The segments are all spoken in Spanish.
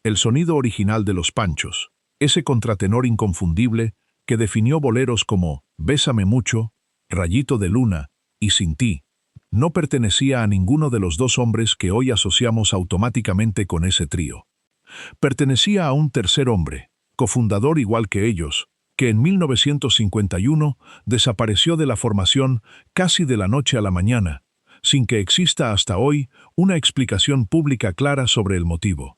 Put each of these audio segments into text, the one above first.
el sonido original de los Panchos, ese contratenor inconfundible que definió boleros como Bésame mucho, Rayito de luna y Sin ti, no pertenecía a ninguno de los dos hombres que hoy asociamos automáticamente con ese trío. Pertenecía a un tercer hombre, cofundador igual que ellos, que en 1951 desapareció de la formación casi de la noche a la mañana, sin que exista hasta hoy una explicación pública clara sobre el motivo.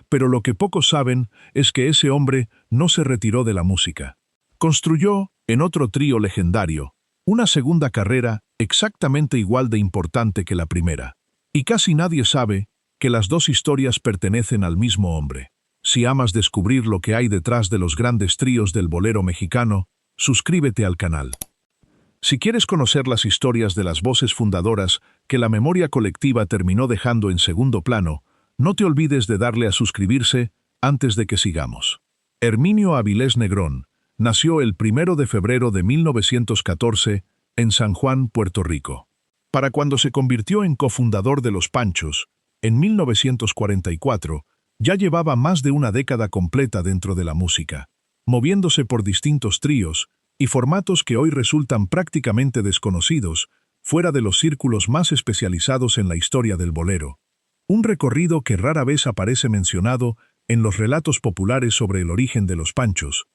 Pero lo que pocos saben es que ese hombre no se retiró de la música. Construyó, en otro trío legendario, una segunda carrera exactamente igual de importante que la primera. Y casi nadie sabe que las dos historias pertenecen al mismo hombre. Si amas descubrir lo que hay detrás de los grandes tríos del bolero mexicano, suscríbete al canal. Si quieres conocer las historias de las voces fundadoras que la memoria colectiva terminó dejando en segundo plano, no te olvides de darle a suscribirse antes de que sigamos. Herminio Avilés Negrón nació el 1 de febrero de 1914 en San Juan, Puerto Rico. Para cuando se convirtió en cofundador de Los Panchos, en 1944, ya llevaba más de una década completa dentro de la música, moviéndose por distintos tríos y formatos que hoy resultan prácticamente desconocidos, fuera de los círculos más especializados en la historia del bolero. Un recorrido que rara vez aparece mencionado en los relatos populares sobre el origen de Los Panchos,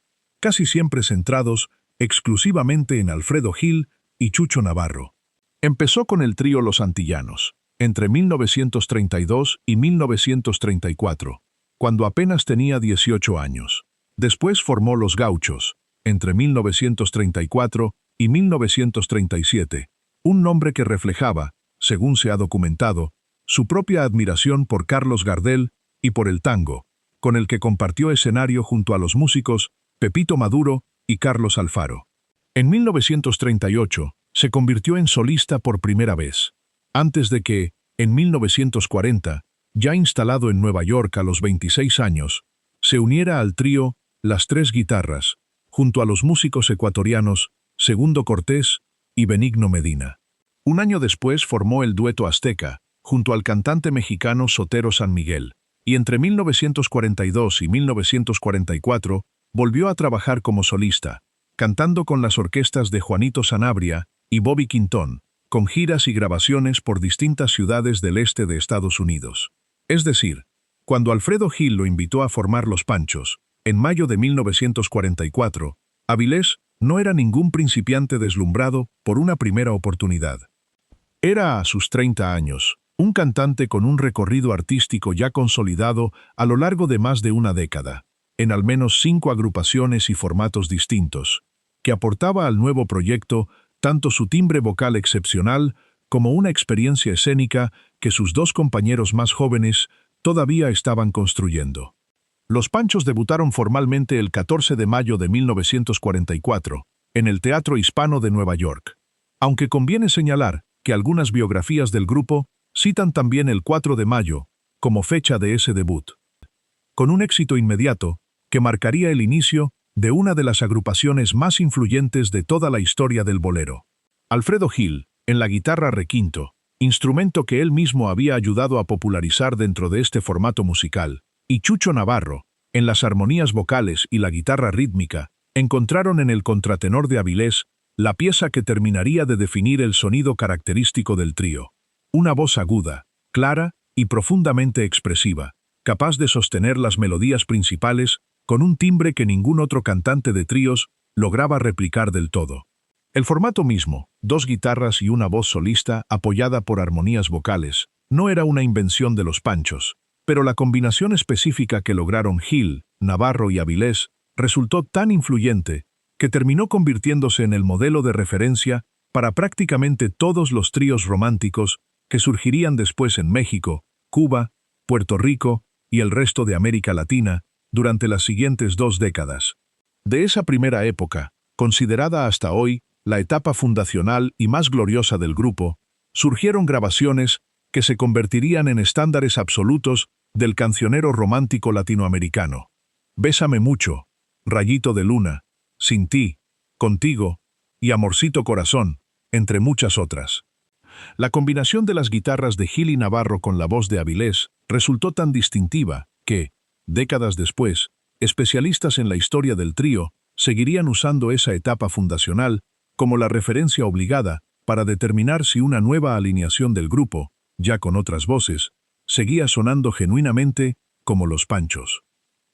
casi siempre centrados exclusivamente en Alfredo Gil y Chucho Navarro. Empezó con el trío Los Antillanos, entre 1932 y 1934, cuando apenas tenía 18 años. Después formó Los Gauchos, entre 1934 y 1937, un nombre que reflejaba, según se ha documentado, su propia admiración por Carlos Gardel y por el tango, con el que compartió escenario junto a los músicos Pepito Maduro y Carlos Alfaro. En 1938 se convirtió en solista por primera vez, antes de que, en 1940, ya instalado en Nueva York a los 26 años, se uniera al trío Las Tres Guitarras, junto a los músicos ecuatorianos Segundo Cortés y Benigno Medina. Un año después formó el dueto Azteca, junto al cantante mexicano Sotero San Miguel, y entre 1942 y 1944 volvió a trabajar como solista, cantando con las orquestas de Juanito Sanabria y Bobby Quintón, con giras y grabaciones por distintas ciudades del este de Estados Unidos. Es decir, cuando Alfredo Gil lo invitó a formar Los Panchos, en mayo de 1944, Avilés no era ningún principiante deslumbrado por una primera oportunidad. Era, a sus 30 años, un cantante con un recorrido artístico ya consolidado a lo largo de más de una década, en al menos 5 agrupaciones y formatos distintos, que aportaba al nuevo proyecto tanto su timbre vocal excepcional como una experiencia escénica que sus dos compañeros más jóvenes todavía estaban construyendo. Los Panchos debutaron formalmente el 14 de mayo de 1944, en el Teatro Hispano de Nueva York, aunque conviene señalar que algunas biografías del grupo citan también el 4 de mayo como fecha de ese debut. Con un éxito inmediato que marcaría el inicio de una de las agrupaciones más influyentes de toda la historia del bolero. Alfredo Gil, en la guitarra requinto, instrumento que él mismo había ayudado a popularizar dentro de este formato musical, y Chucho Navarro, en las armonías vocales y la guitarra rítmica, encontraron en el contratenor de Avilés la pieza que terminaría de definir el sonido característico del trío. Una voz aguda, clara y profundamente expresiva, capaz de sostener las melodías principales con un timbre que ningún otro cantante de tríos lograba replicar del todo. El formato mismo, 2 guitarras y una voz solista apoyada por armonías vocales, no era una invención de Los Panchos, pero la combinación específica que lograron Gil, Navarro y Avilés resultó tan influyente que terminó convirtiéndose en el modelo de referencia para prácticamente todos los tríos románticos que surgirían después en México, Cuba, Puerto Rico y el resto de América Latina durante las siguientes 2 décadas. De esa primera época, considerada hasta hoy la etapa fundacional y más gloriosa del grupo, surgieron grabaciones que se convertirían en estándares absolutos del cancionero romántico latinoamericano. Bésame mucho, Rayito de luna, Sin ti, Contigo y Amorcito Corazón, entre muchas otras. La combinación de las guitarras de Gil y Navarro con la voz de Avilés resultó tan distintiva que, Décadas después, especialistas en la historia del trío seguirían usando esa etapa fundacional como la referencia obligada para determinar si una nueva alineación del grupo, ya con otras voces, seguía sonando genuinamente como Los Panchos.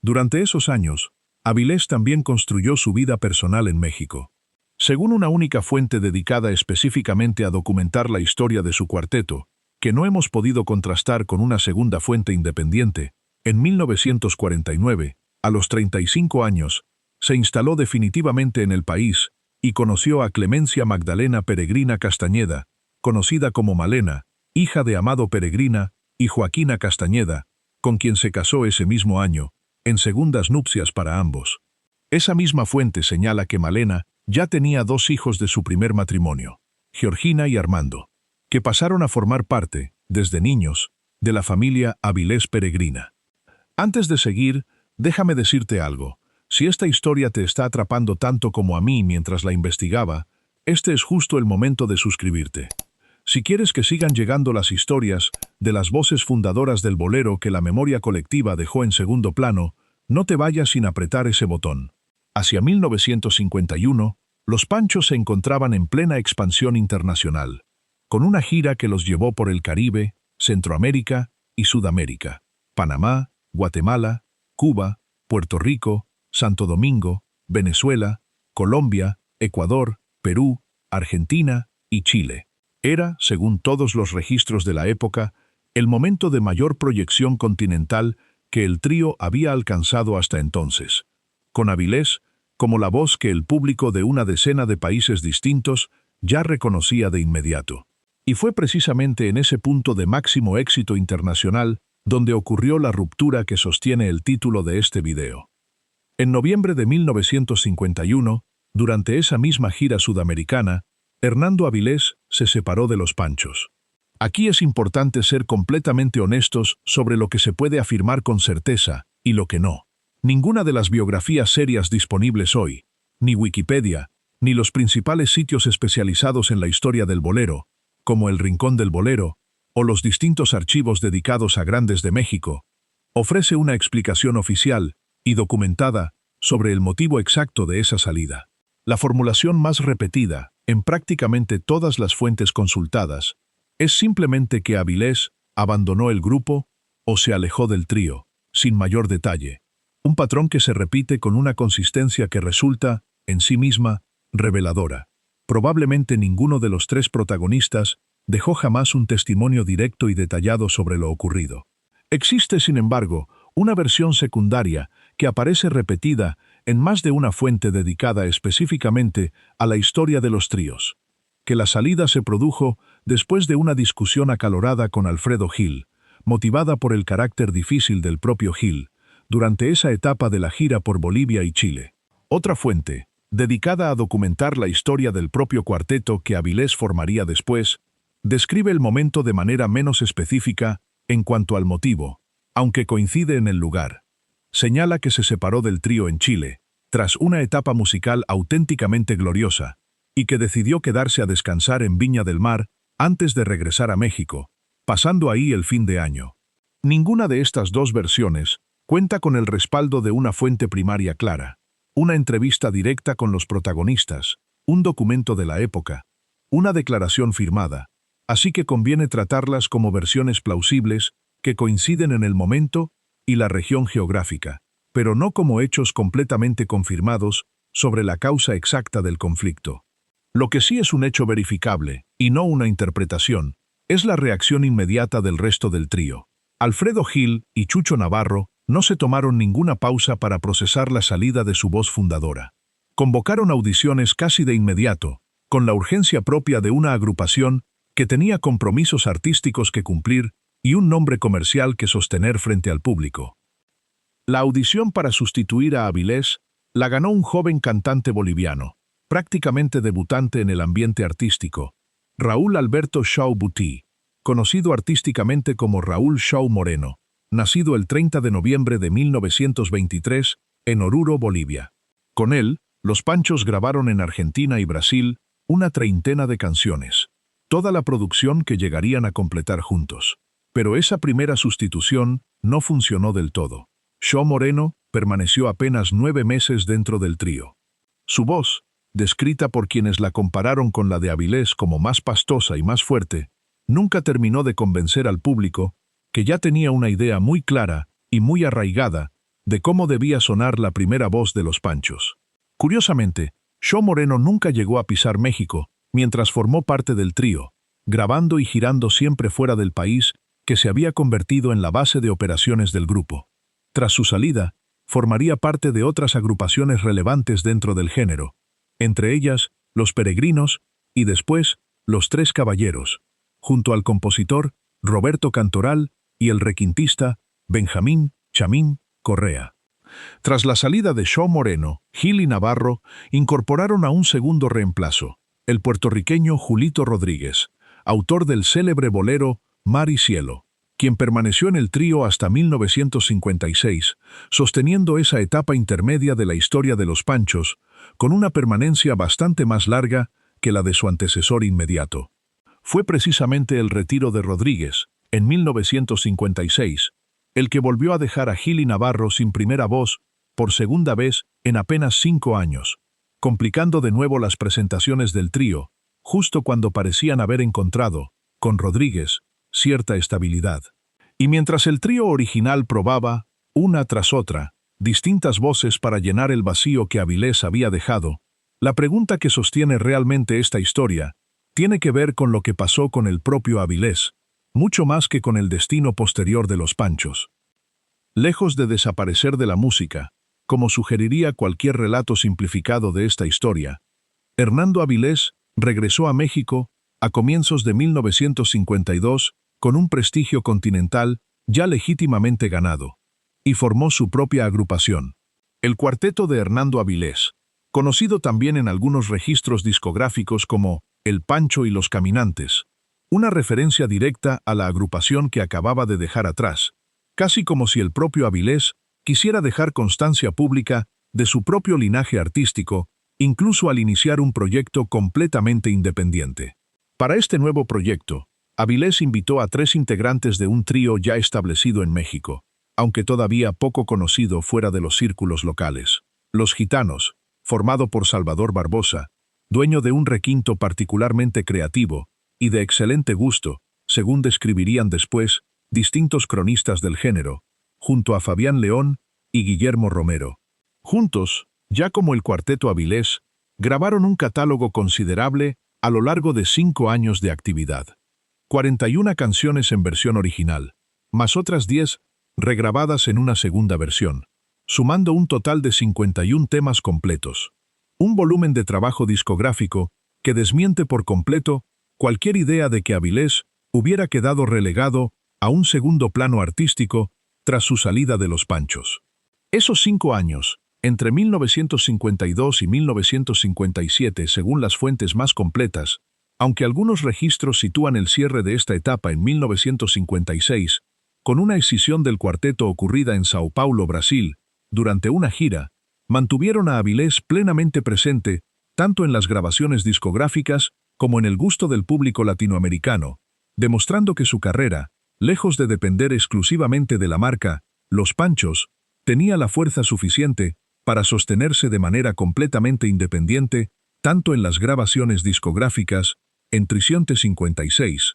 Durante esos años, Avilés también construyó su vida personal en México. Según una única fuente dedicada específicamente a documentar la historia de su cuarteto, que no hemos podido contrastar con una segunda fuente independiente, en 1949, a los 35 años, se instaló definitivamente en el país y conoció a Clemencia Magdalena Peregrina Castañeda, conocida como Malena, hija de Amado Peregrina y Joaquina Castañeda, con quien se casó ese mismo año, en segundas nupcias para ambos. Esa misma fuente señala que Malena ya tenía 2 hijos de su primer matrimonio, Georgina y Armando, que pasaron a formar parte, desde niños, de la familia Avilés Peregrina. Antes de seguir, déjame decirte algo. Si esta historia te está atrapando tanto como a mí mientras la investigaba, este es justo el momento de suscribirte. Si quieres que sigan llegando las historias de las voces fundadoras del bolero que la memoria colectiva dejó en segundo plano, no te vayas sin apretar ese botón. Hacia 1951, Los Panchos se encontraban en plena expansión internacional, con una gira que los llevó por el Caribe, Centroamérica y Sudamérica, Panamá, Guatemala, Cuba, Puerto Rico, Santo Domingo, Venezuela, Colombia, Ecuador, Perú, Argentina y Chile. Era, según todos los registros de la época, el momento de mayor proyección continental que el trío había alcanzado hasta entonces, con Avilés como la voz que el público de una decena de países distintos ya reconocía de inmediato. Y fue precisamente en ese punto de máximo éxito internacional donde ocurrió la ruptura que sostiene el título de este video. En noviembre de 1951, durante esa misma gira sudamericana, Hernando Avilés se separó de Los Panchos. Aquí es importante ser completamente honestos sobre lo que se puede afirmar con certeza y lo que no. Ninguna de las biografías serias disponibles hoy, ni Wikipedia, ni los principales sitios especializados en la historia del bolero, como El Rincón del Bolero, o los distintos archivos dedicados a grandes de México, ofrece una explicación oficial y documentada sobre el motivo exacto de esa salida. La formulación más repetida, en prácticamente todas las fuentes consultadas, es simplemente que Avilés abandonó el grupo o se alejó del trío, sin mayor detalle. Un patrón que se repite con una consistencia que resulta, en sí misma, reveladora. Probablemente ninguno de los 3 protagonistas dejó jamás un testimonio directo y detallado sobre lo ocurrido. Existe, sin embargo, una versión secundaria que aparece repetida en más de una fuente dedicada específicamente a la historia de los tríos, que la salida se produjo después de una discusión acalorada con Alfredo Gil, motivada por el carácter difícil del propio Gil, durante esa etapa de la gira por Bolivia y Chile. Otra fuente, dedicada a documentar la historia del propio cuarteto que Avilés formaría después, describe el momento de manera menos específica en cuanto al motivo, aunque coincide en el lugar. Señala que se separó del trío en Chile, tras una etapa musical auténticamente gloriosa, y que decidió quedarse a descansar en Viña del Mar antes de regresar a México, pasando ahí el fin de año. Ninguna de estas 2 versiones cuenta con el respaldo de una fuente primaria clara, una entrevista directa con los protagonistas, un documento de la época, una declaración firmada, así que conviene tratarlas como versiones plausibles que coinciden en el momento y la región geográfica, pero no como hechos completamente confirmados sobre la causa exacta del conflicto. Lo que sí es un hecho verificable, y no una interpretación, es la reacción inmediata del resto del trío. Alfredo Gil y Chucho Navarro no se tomaron ninguna pausa para procesar la salida de su voz fundadora. Convocaron audiciones casi de inmediato, con la urgencia propia de una agrupación que tenía compromisos artísticos que cumplir y un nombre comercial que sostener frente al público. La audición para sustituir a Avilés la ganó un joven cantante boliviano, prácticamente debutante en el ambiente artístico, Raúl Alberto Shaw Butí, conocido artísticamente como Raúl Shaw Moreno, nacido el 30 de noviembre de 1923 en Oruro, Bolivia. Con él, Los Panchos grabaron en Argentina y Brasil una treintena de canciones, toda la producción que llegarían a completar juntos. Pero esa primera sustitución no funcionó del todo. Shaw Moreno permaneció apenas 9 meses dentro del trío. Su voz, descrita por quienes la compararon con la de Avilés como más pastosa y más fuerte, nunca terminó de convencer al público, que ya tenía una idea muy clara y muy arraigada de cómo debía sonar la primera voz de los Panchos. Curiosamente, Shaw Moreno nunca llegó a pisar México mientras formó parte del trío, grabando y girando siempre fuera del país, que se había convertido en la base de operaciones del grupo. Tras su salida, formaría parte de otras agrupaciones relevantes dentro del género, entre ellas Los Peregrinos y después Los Tres Caballeros, junto al compositor Roberto Cantoral y el requintista Benjamín Chamín Correa. Tras la salida de Shaw Moreno, Gil y Navarro incorporaron a un segundo reemplazo, el puertorriqueño Julito Rodríguez, autor del célebre bolero Mar y Cielo, quien permaneció en el trío hasta 1956, sosteniendo esa etapa intermedia de la historia de los Panchos, con una permanencia bastante más larga que la de su antecesor inmediato. Fue precisamente el retiro de Rodríguez, en 1956, el que volvió a dejar a Gil y Navarro sin primera voz por segunda vez en apenas 5 años, complicando de nuevo las presentaciones del trío, justo cuando parecían haber encontrado, con Rodríguez, cierta estabilidad. Y mientras el trío original probaba, una tras otra, distintas voces para llenar el vacío que Avilés había dejado, la pregunta que sostiene realmente esta historia tiene que ver con lo que pasó con el propio Avilés, mucho más que con el destino posterior de los Panchos. Lejos de desaparecer de la música, como sugeriría cualquier relato simplificado de esta historia, Hernando Avilés regresó a México a comienzos de 1952 con un prestigio continental ya legítimamente ganado, y formó su propia agrupación, el Cuarteto de Hernando Avilés, conocido también en algunos registros discográficos como El Pancho y los Caminantes, una referencia directa a la agrupación que acababa de dejar atrás, casi como si el propio Avilés quisiera dejar constancia pública de su propio linaje artístico, incluso al iniciar un proyecto completamente independiente. Para este nuevo proyecto, Avilés invitó a 3 integrantes de un trío ya establecido en México, aunque todavía poco conocido fuera de los círculos locales. Los Gitanos, formado por Salvador Barbosa, dueño de un requinto particularmente creativo y de excelente gusto, según describirían después distintos cronistas del género, junto a Fabián León y Guillermo Romero. Juntos, ya como el Cuarteto Avilés, grabaron un catálogo considerable a lo largo de 5 años de actividad. 41 canciones en versión original, más otras 10 regrabadas en una segunda versión, sumando un total de 51 temas completos. Un volumen de trabajo discográfico que desmiente por completo cualquier idea de que Avilés hubiera quedado relegado a un segundo plano artístico tras su salida de los Panchos. Esos 5 años, entre 1952 y 1957 según las fuentes más completas, aunque algunos registros sitúan el cierre de esta etapa en 1956, con una escisión del cuarteto ocurrida en Sao Paulo, Brasil, durante una gira, mantuvieron a Avilés plenamente presente tanto en las grabaciones discográficas como en el gusto del público latinoamericano, demostrando que su carrera, lejos de depender exclusivamente de la marca Los Panchos, tenía la fuerza suficiente para sostenerse de manera completamente independiente, tanto en las grabaciones discográficas, en Tricionte 56.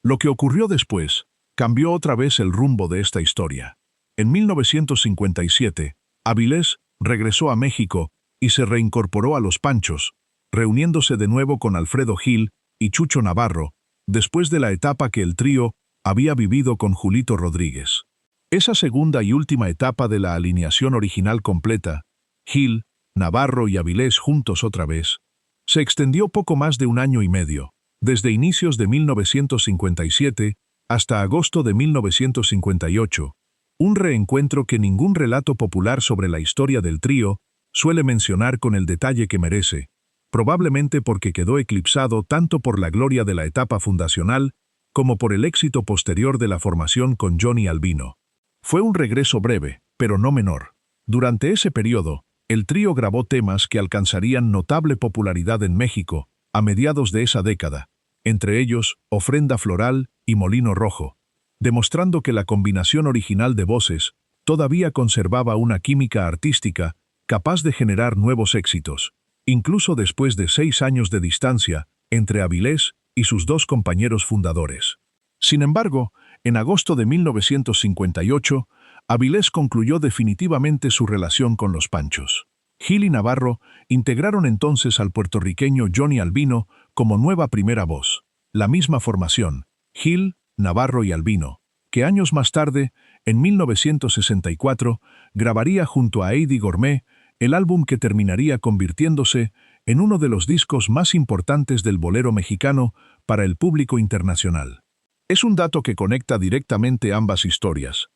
Lo que ocurrió después cambió otra vez el rumbo de esta historia. En 1957, Avilés regresó a México y se reincorporó a Los Panchos, reuniéndose de nuevo con Alfredo Gil y Chucho Navarro, después de la etapa que el trío había vivido con Julito Rodríguez. Esa segunda y última etapa de la alineación original completa, Gil, Navarro y Avilés juntos otra vez, se extendió poco más de 1 año y medio, desde inicios de 1957 hasta agosto de 1958, un reencuentro que ningún relato popular sobre la historia del trío suele mencionar con el detalle que merece, probablemente porque quedó eclipsado tanto por la gloria de la etapa fundacional como por el éxito posterior de la formación con Johnny Albino. Fue un regreso breve, pero no menor. Durante ese periodo, el trío grabó temas que alcanzarían notable popularidad en México a mediados de esa década, entre ellos Ofrenda Floral y Molino Rojo, demostrando que la combinación original de voces todavía conservaba una química artística capaz de generar nuevos éxitos, incluso después de 6 años de distancia entre Avilés y sus dos compañeros fundadores. Sin embargo, en agosto de 1958, Avilés concluyó definitivamente su relación con los Panchos. Gil y Navarro integraron entonces al puertorriqueño Johnny Albino como nueva primera voz. La misma formación, Gil, Navarro y Albino, que años más tarde, en 1964, grabaría junto a Eddie Gourmet el álbum que terminaría convirtiéndose en uno de los discos más importantes del bolero mexicano para el público internacional. Es un dato que conecta directamente ambas historias.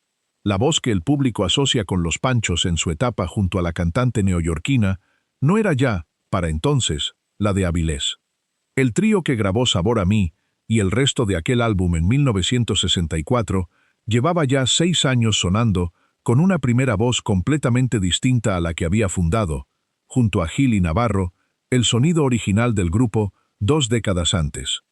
La voz que el público asocia con los Panchos en su etapa junto a la cantante neoyorquina no era ya, para entonces, la de Avilés. El trío que grabó Sabor a mí y el resto de aquel álbum en 1964 llevaba ya 6 años sonando con una primera voz completamente distinta a la que había fundado, junto a Gil y Navarro, el sonido original del grupo 2 décadas antes.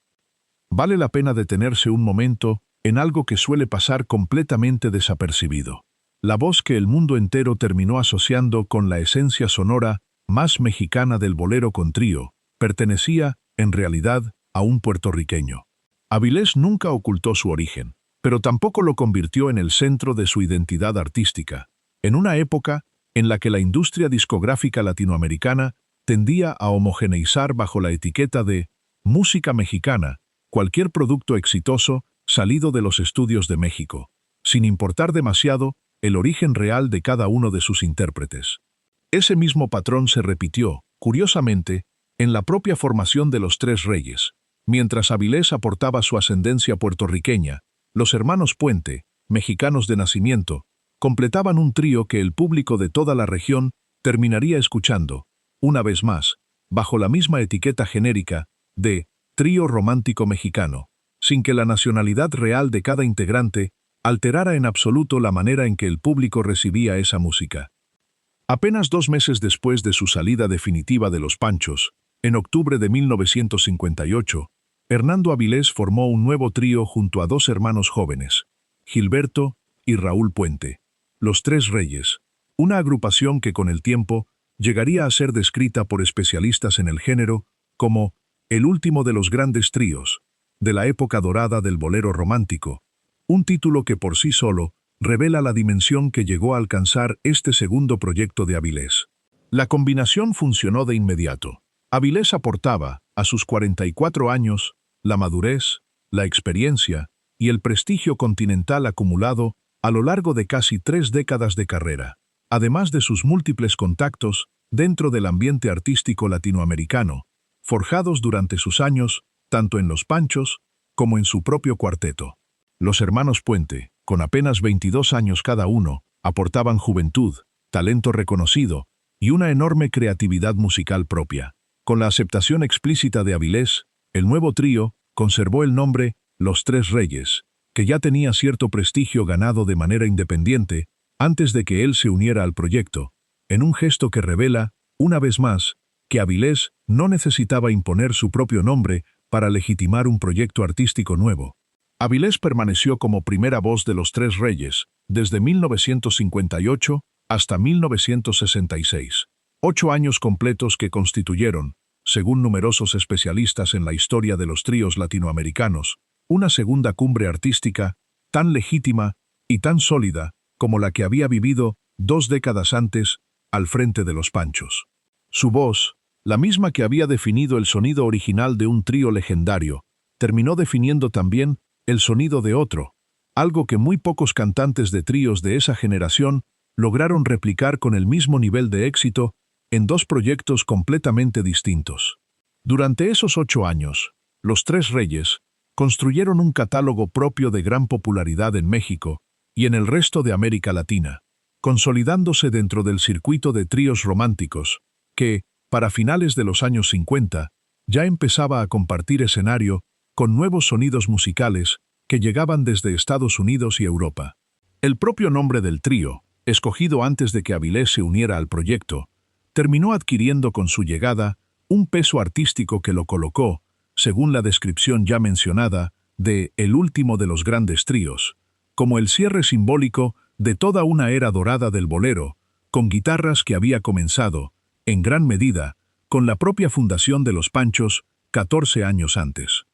Vale la pena detenerse un momento en algo que suele pasar completamente desapercibido. La voz que el mundo entero terminó asociando con la esencia sonora más mexicana del bolero con trío, pertenecía, en realidad, a un puertorriqueño. Avilés nunca ocultó su origen, pero tampoco lo convirtió en el centro de su identidad artística, en una época en la que la industria discográfica latinoamericana tendía a homogeneizar bajo la etiqueta de música mexicana cualquier producto exitoso salido de los estudios de México, sin importar demasiado el origen real de cada uno de sus intérpretes. Ese mismo patrón se repitió, curiosamente, en la propia formación de los Tres Reyes. Mientras Avilés aportaba su ascendencia puertorriqueña, los hermanos Puente, mexicanos de nacimiento, completaban un trío que el público de toda la región terminaría escuchando, una vez más, bajo la misma etiqueta genérica de trío romántico mexicano, sin que la nacionalidad real de cada integrante alterara en absoluto la manera en que el público recibía esa música. Apenas 2 meses después de su salida definitiva de los Panchos, en octubre de 1958, Hernando Avilés formó un nuevo trío junto a 2 hermanos jóvenes, Gilberto y Raúl Puente, los Tres Reyes, una agrupación que con el tiempo llegaría a ser descrita por especialistas en el género como el último de los grandes tríos, de la época dorada del bolero romántico, un título que por sí solo revela la dimensión que llegó a alcanzar este segundo proyecto de Avilés. La combinación funcionó de inmediato. Avilés aportaba, a sus 44 años, la madurez, la experiencia y el prestigio continental acumulado a lo largo de casi 3 décadas de carrera, además de sus múltiples contactos dentro del ambiente artístico latinoamericano, forjados durante sus años, tanto en los Panchos como en su propio cuarteto. Los hermanos Puente, con apenas 22 años cada uno, aportaban juventud, talento reconocido y una enorme creatividad musical propia. Con la aceptación explícita de Avilés, el nuevo trío conservó el nombre Los Tres Reyes, que ya tenía cierto prestigio ganado de manera independiente antes de que él se uniera al proyecto, en un gesto que revela, una vez más, que Avilés no necesitaba imponer su propio nombre para legitimar un proyecto artístico nuevo. Avilés permaneció como primera voz de los Tres Reyes desde 1958 hasta 1966. 8 años completos que constituyeron, según numerosos especialistas en la historia de los tríos latinoamericanos, una segunda cumbre artística tan legítima y tan sólida como la que había vivido 2 décadas antes al frente de los Panchos. Su voz, la misma que había definido el sonido original de un trío legendario, terminó definiendo también el sonido de otro, algo que muy pocos cantantes de tríos de esa generación lograron replicar con el mismo nivel de éxito en 2 proyectos completamente distintos. Durante esos 8 años, los Tres Reyes construyeron un catálogo propio de gran popularidad en México y en el resto de América Latina, consolidándose dentro del circuito de tríos románticos, que, para finales de los años 50, ya empezaba a compartir escenario con nuevos sonidos musicales que llegaban desde Estados Unidos y Europa. El propio nombre del trío, escogido antes de que Avilés se uniera al proyecto, terminó adquiriendo con su llegada un peso artístico que lo colocó, según la descripción ya mencionada, de el último de los grandes tríos, como el cierre simbólico de toda una era dorada del bolero, con guitarras que había comenzado, en gran medida, con la propia fundación de Los Panchos, 14 años antes.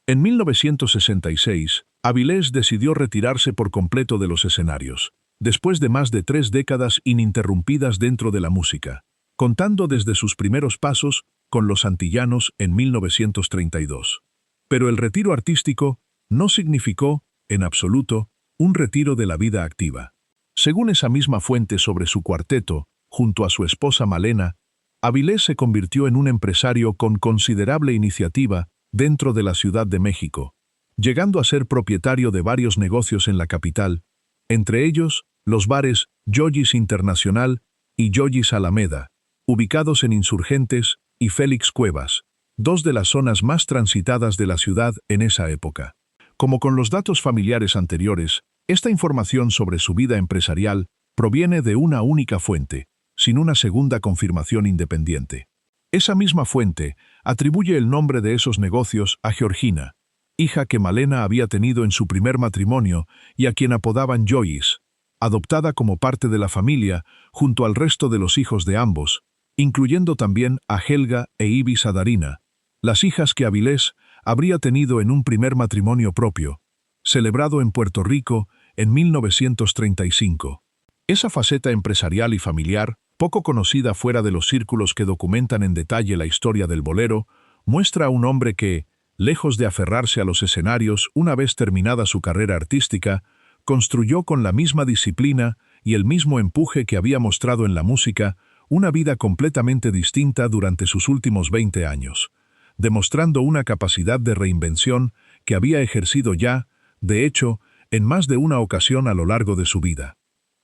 En 1966, Avilés decidió retirarse por completo de los escenarios, después de más de 3 décadas ininterrumpidas dentro de la música, contando desde sus primeros pasos con Los Antillanos en 1932. Pero el retiro artístico no significó, en absoluto, un retiro de la vida activa. Según esa misma fuente sobre su cuarteto, junto a su esposa Malena, Avilés se convirtió en un empresario con considerable iniciativa dentro de la Ciudad de México, llegando a ser propietario de varios negocios en la capital, entre ellos los bares Yoyis Internacional y Yoyis Alameda, ubicados en Insurgentes y Félix Cuevas, dos de las zonas más transitadas de la ciudad en esa época. Como con los datos familiares anteriores, esta información sobre su vida empresarial proviene de una única fuente, sin una segunda confirmación independiente. Esa misma fuente atribuye el nombre de esos negocios a Georgina, hija que Malena había tenido en su primer matrimonio y a quien apodaban Yoyis, adoptada como parte de la familia junto al resto de los hijos de ambos, incluyendo también a Helga e Ibis Adarina, las hijas que Avilés habría tenido en un primer matrimonio propio, celebrado en Puerto Rico en 1935. Esa faceta empresarial y familiar, poco conocida fuera de los círculos que documentan en detalle la historia del bolero, muestra a un hombre que, lejos de aferrarse a los escenarios una vez terminada su carrera artística, construyó con la misma disciplina y el mismo empuje que había mostrado en la música una vida completamente distinta durante sus últimos 20 años, demostrando una capacidad de reinvención que había ejercido ya, de hecho, en más de una ocasión a lo largo de su vida.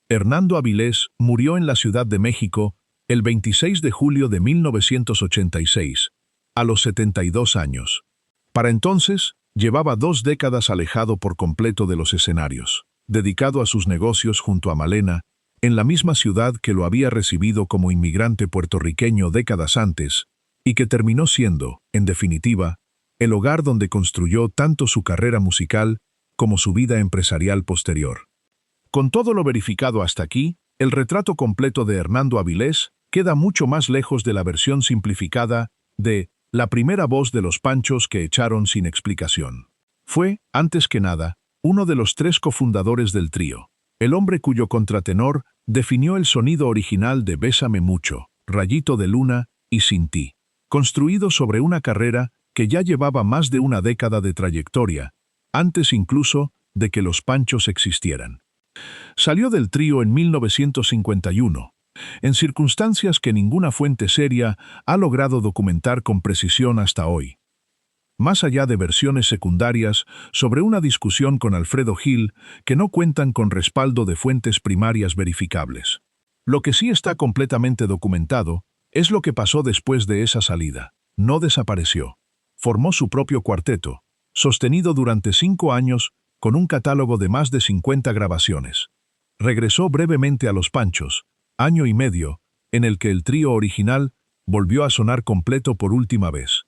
Hernando Avilés murió en la Ciudad de México el 26 de julio de 1986, a los 72 años. Para entonces, llevaba 2 décadas alejado por completo de los escenarios, dedicado a sus negocios junto a Malena, en la misma ciudad que lo había recibido como inmigrante puertorriqueño décadas antes, y que terminó siendo, en definitiva, el hogar donde construyó tanto su carrera musical como su vida empresarial posterior. Con todo lo verificado hasta aquí, el retrato completo de Hernando Avilés queda mucho más lejos de la versión simplificada de la primera voz de Los Panchos que echaron sin explicación. Fue, antes que nada, uno de los 3 cofundadores del trío, el hombre cuyo contratenor definió el sonido original de Bésame mucho, Rayito de luna y Sin ti, construido sobre una carrera que ya llevaba más de una década de trayectoria, antes incluso de que Los Panchos existieran. Salió del trío en 1951, en circunstancias que ninguna fuente seria ha logrado documentar con precisión hasta hoy. Más allá de versiones secundarias sobre una discusión con Alfredo Gil que no cuentan con respaldo de fuentes primarias verificables. Lo que sí está completamente documentado es lo que pasó después de esa salida. No desapareció. Formó su propio cuarteto, sostenido durante 5 años con un catálogo de más de 50 grabaciones. Regresó brevemente a Los Panchos, año y medio, en el que el trío original volvió a sonar completo por última vez.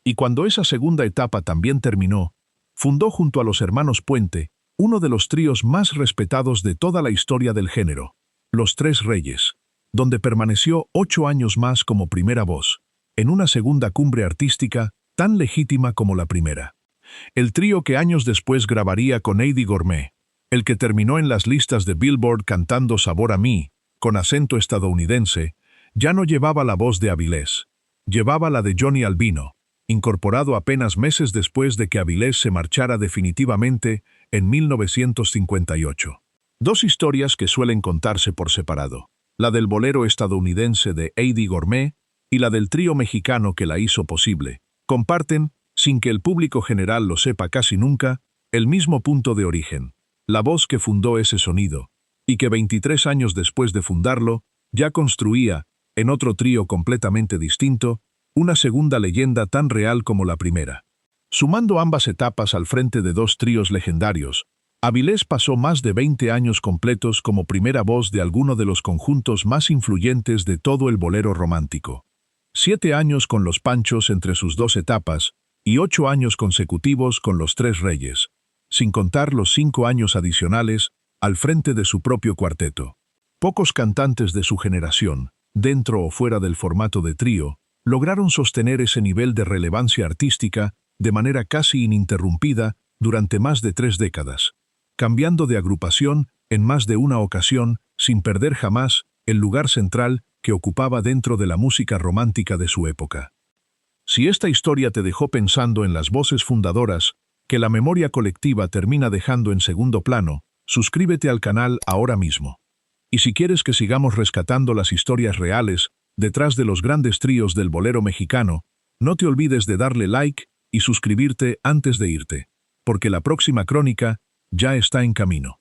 Y cuando esa segunda etapa también terminó, fundó junto a los hermanos Puente uno de los tríos más respetados de toda la historia del género, Los Tres Reyes, donde permaneció 8 años más como primera voz, en una segunda cumbre artística tan legítima como la primera. El trío que años después grabaría con Eddie Gourmet, el que terminó en las listas de Billboard cantando Sabor a mí, con acento estadounidense, ya no llevaba la voz de Avilés, llevaba la de Johnny Albino, incorporado apenas meses después de que Avilés se marchara definitivamente en 1958. 2 historias que suelen contarse por separado, la del bolero estadounidense de Eddie Gourmet y la del trío mexicano que la hizo posible, comparten, sin que el público general lo sepa casi nunca, el mismo punto de origen, la voz que fundó ese sonido, y que 23 años después de fundarlo, ya construía, en otro trío completamente distinto, una segunda leyenda tan real como la primera. Sumando ambas etapas al frente de 2 tríos legendarios, Avilés pasó más de 20 años completos como primera voz de alguno de los conjuntos más influyentes de todo el bolero romántico. 7 años con Los Panchos entre sus 2 etapas, y 8 años consecutivos con Los Tres Reyes, sin contar los 5 años adicionales al frente de su propio cuarteto. Pocos cantantes de su generación, dentro o fuera del formato de trío, lograron sostener ese nivel de relevancia artística de manera casi ininterrumpida durante más de 3 décadas, cambiando de agrupación en más de una ocasión sin perder jamás el lugar central que ocupaba dentro de la música romántica de su época. Si esta historia te dejó pensando en las voces fundadoras que la memoria colectiva termina dejando en segundo plano, suscríbete al canal ahora mismo. Y si quieres que sigamos rescatando las historias reales detrás de los grandes tríos del bolero mexicano, no te olvides de darle like y suscribirte antes de irte, porque la próxima crónica ya está en camino.